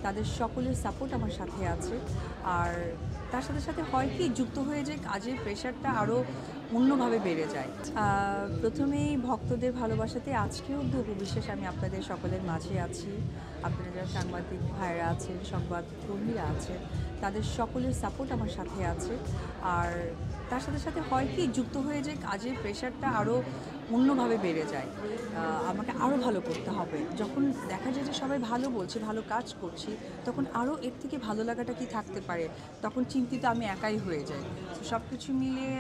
তাদের সকলের সাপোর্ট আমার সাথে আছে। আর তার সাথে সাথে হয় কি, যুক্ত হয়ে যে কাজের প্রেশারটা আরও অন্যভাবে বেড়ে যায়। প্রথমেই ভক্তদের ভালোবাসাতে আজকেও অব্দি উপবিশ্বাস আমি আপনাদের সকলের মাঝে আছি। আপনারা যারা সাংবাদিক ভাইরা আছেন, সংবাদ কর্মীরা আছেন, তাদের সকলের সাপোর্ট আমার সাথে আছে। আর তার সাথে সাথে হয় কি, যুক্ত হয়ে যে কাজের প্রেশারটা আরও অন্যভাবে বেড়ে যায়। আমাকে আরও ভালো করতে হবে। যখন দেখা যায় যে সবাই ভালো বলছে, ভালো কাজ করছি, তখন আরও এর থেকে ভালো লাগাটা কি থাকতে পারে, তখন চিন্তিত আমি একাই হয়ে যাই। সব কিছু মিলিয়ে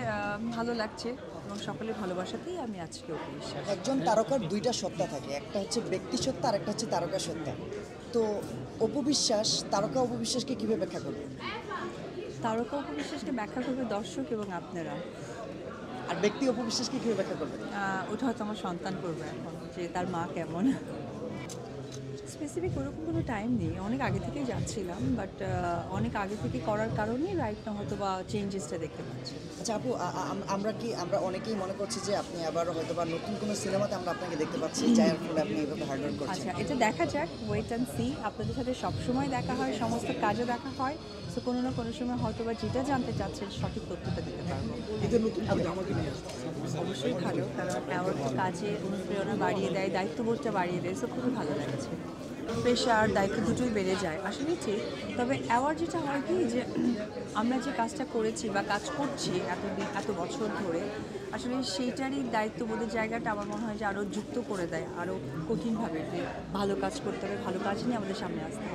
ভালো লাগছে এবং সকলের ভালোবাসাতেই আমি আজকে উপবিশ্বাস। একজন তারকার দুইটা সত্তা থাকে, একটা হচ্ছে ব্যক্তি সত্তা আর একটা হচ্ছে তারকা সত্তা। তো অপবিশ্বাস তারকা অপবিশ্বাসকে কীভাবে ব্যাখ্যা করবে? তারকা উপবিশ্বাসকে ব্যাখ্যা করবে দর্শক এবং আপনারা। আর ব্যক্তি অপবিশ্বাসকে কীভাবে ব্যাখ্যা করবে? ওটা হয়তো আমার সন্তান করবে এখন, যে তার মা কেমন। স্পেসিফিক ওরকম কোনো টাইম নেই, অনেক আগে থেকেই যাচ্ছিলাম, বাট অনেক আগে থেকে করার কারণেই রাইট না হয়তো বা চেঞ্জেসটা দেখতে পাচ্ছি। আচ্ছা আপু, আমরা অনেকেই মনে করছি যে আপনি আবার হয়তো বা নতুন কোনো সিনেমাতে আমরা আপনাকে দেখতে পাচ্ছি, যার ফলে আপনি এইভাবে হার্ডওয়ার্ক করছেন। আচ্ছা, এটা দেখা যাক, ওয়েট অ্যান্ড সি। আপনাদের সাথে সবসময় দেখা হয়, সমস্ত কাজে দেখা হয়, সো কোনো না কোনো সময় হয়তো বা যেটা জানতে চাচ্ছেন সঠিক তথ্যটা দিতে পারবো। অবশ্যই ভালো, কারণ অ্যাওয়ার্ড তো কাজে অনুপ্রেরণা বাড়িয়ে দেয়, দায়িত্ববোধটা বাড়িয়ে দেয়, সো খুবই ভালো লাগছে। প্রেশার, দায়িত্ব দুটোই বেড়ে যায় আসলে ঠিক। তবে অ্যাওয়ার্ড যেটা হয় কি, যে আমরা যে কাজটা করেছি বা কাজ করছি এত বছর ধরে, আসলে সেইটারই দায়িত্ববোধের জায়গাটা আমার মনে হয় যে আরও যুক্ত করে দেয়, আরও কঠিনভাবে, যে ভালো কাজ করতে হবে, ভালো কাজ নিয়ে আমাদের সামনে আসতে হবে।